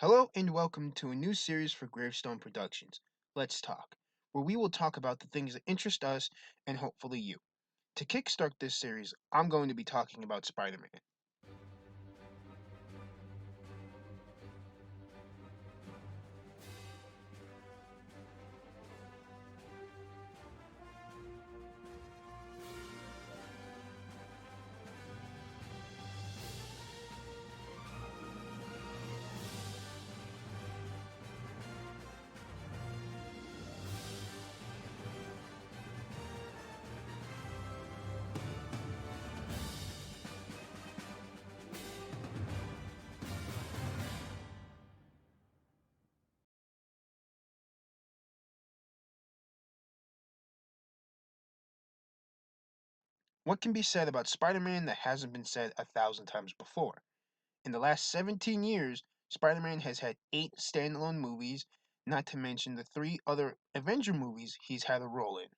Hello and welcome to a new series for Gravestone Productions, Let's Talk, where we will talk about the things that interest us and hopefully you. To kickstart this series, I'm going to be talking about Spider Man. What can be said about Spider Man that hasn't been said 1,000 times before? In the last 17 years, Spider Man has had 8 standalone movies, not to mention the 3 other Avenger movies he's had a role in.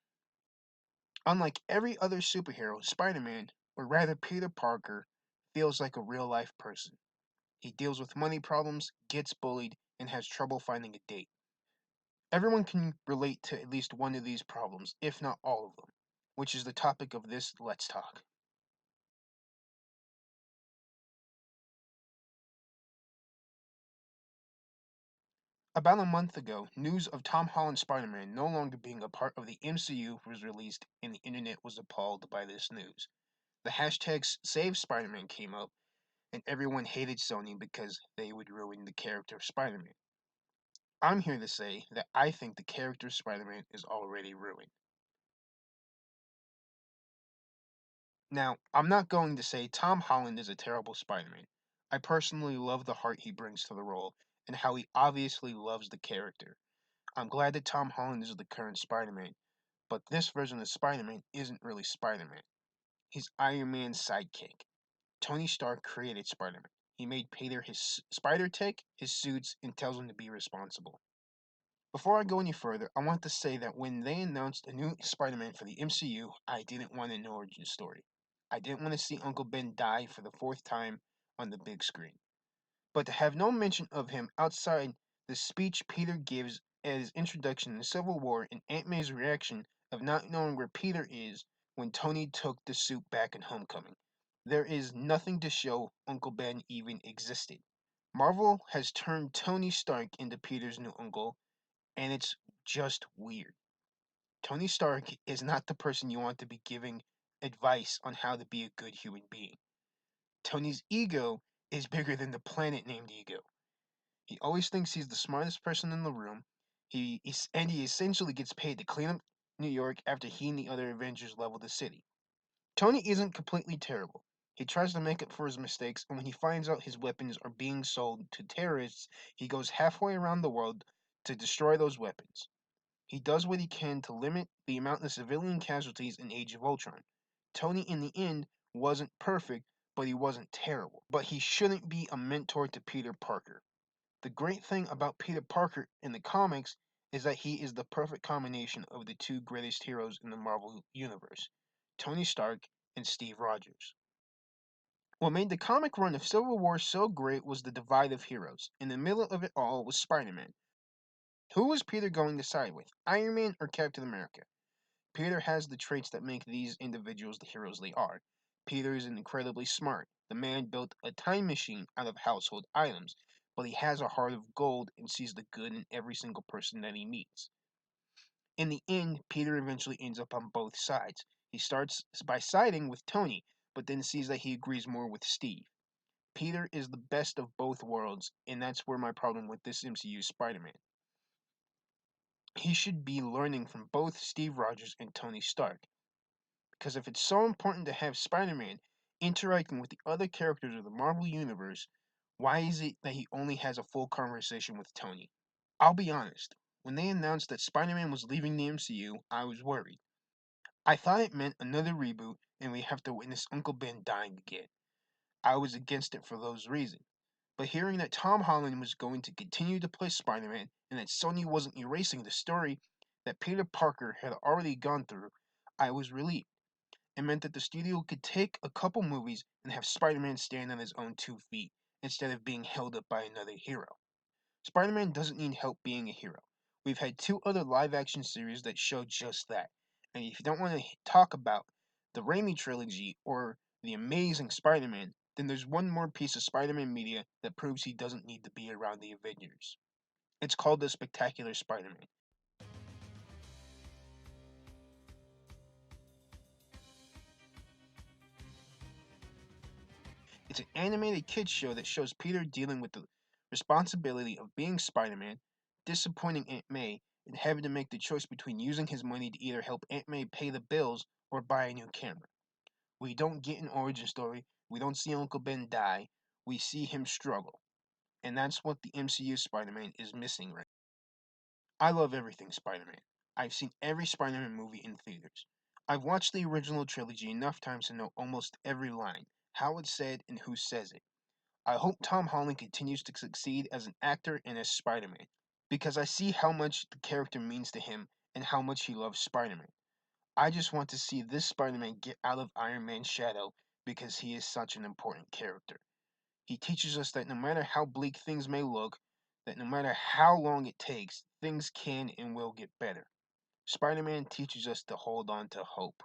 Unlike every other superhero, Spider Man, or rather Peter Parker, feels like a real life person. He deals with money problems, gets bullied, and has trouble finding a date. Everyone can relate to at least one of these problems, if not all of them, which is the topic of this Let's Talk. About a month ago, news of Tom Holland's Spider Man no longer being a part of the MCU was released, and the internet was appalled by this news. The hashtag Save Spider Man came up, and everyone hated Sony because they would ruin the character of Spider Man. I'm here to say that I think the character of Spider Man is already ruined. Now, I'm not going to say Tom Holland is a terrible Spider Man. I personally love the heart he brings to the role and how he obviously loves the character. I'm glad that Tom Holland is the current Spider Man, but this version of Spider Man isn't really Spider Man. He's Iron Man's sidekick. Tony Stark created Spider Man. He made Peter his spider tech, his suits, and tells him to be responsible. Before I go any further, I want to say that when they announced a new Spider Man for the MCU, I didn't want an origin story. I didn't want to see Uncle Ben die for the fourth time on the big screen. But to have no mention of him outside the speech Peter gives at his introduction in Civil War and Aunt May's reaction of not knowing where Peter is when Tony took the suit back in Homecoming, there is nothing to show Uncle Ben even existed. Marvel has turned Tony Stark into Peter's new uncle, and it's just weird. Tony Stark is not the person you want to be giving advice on how to be a good human being. Tony's ego is bigger than the planet named Ego. He always thinks he's the smartest person in the room. He essentially gets paid to clean up New York after he and the other Avengers level the city. Tony isn't completely terrible. He tries to make up for his mistakes, and when he finds out his weapons are being sold to terrorists, he goes halfway around the world to destroy those weapons. He does what he can to limit the amount of civilian casualties in Age of Ultron. Tony, in the end, wasn't perfect, but he wasn't terrible. But he shouldn't be a mentor to Peter Parker. The great thing about Peter Parker in the comics is that he is the perfect combination of the two greatest heroes in the Marvel Universe, Tony Stark and Steve Rogers. What made the comic run of Civil War so great was the divide of heroes. In the middle of it all was Spider Man. Who was Peter going to side with, Iron Man or Captain America? Peter has the traits that make these individuals the heroes they are. Peter is incredibly smart. The man built a time machine out of household items, but he has a heart of gold and sees the good in every single person that he meets. In the end, Peter eventually ends up on both sides. He starts by siding with Tony, but then sees that he agrees more with Steve. Peter is the best of both worlds, and that's where my problem with this MCU Spider Man. He should be learning from both Steve Rogers and Tony Stark. Because if it's so important to have Spider Man interacting with the other characters of the Marvel Universe, why is it that he only has a full conversation with Tony? I'll be honest, when they announced that Spider Man was leaving the MCU, I was worried. I thought it meant another reboot and we have to witness Uncle Ben dying again. I was against it for those reasons. But hearing that Tom Holland was going to continue to play Spider Man and that Sony wasn't erasing the story that Peter Parker had already gone through, I was relieved. It meant that the studio could take a couple movies and have Spider Man stand on his own 2 feet instead of being held up by another hero. Spider-Man doesn't need help being a hero. We've had two other live-action series that show just that. And if you don't want to talk about the Raimi trilogy or the Amazing Spider-Man, then there's one more piece of Spider-Man media that proves he doesn't need to be around the Avengers. It's called The Spectacular Spider-Man. It's an animated kids show that shows Peter dealing with the responsibility of being Spider-Man, disappointing Aunt May, and having to make the choice between using his money to either help Aunt May pay the bills or buy a new camera. We don't get an origin story, we don't see Uncle Ben die, we see him struggle. And that's what the MCU Spider-Man is missing right now. I love everything Spider-Man. I've seen every Spider-Man movie in theaters. I've watched the original trilogy enough times to know almost every line, how it's said, and who says it. I hope Tom Holland continues to succeed as an actor and as Spider Man, because I see how much the character means to him and how much he loves Spider Man. I just want to see this Spider Man get out of Iron Man's shadow because he is such an important character. He teaches us that no matter how bleak things may look, that no matter how long it takes, things can and will get better. Spider Man teaches us to hold on to hope.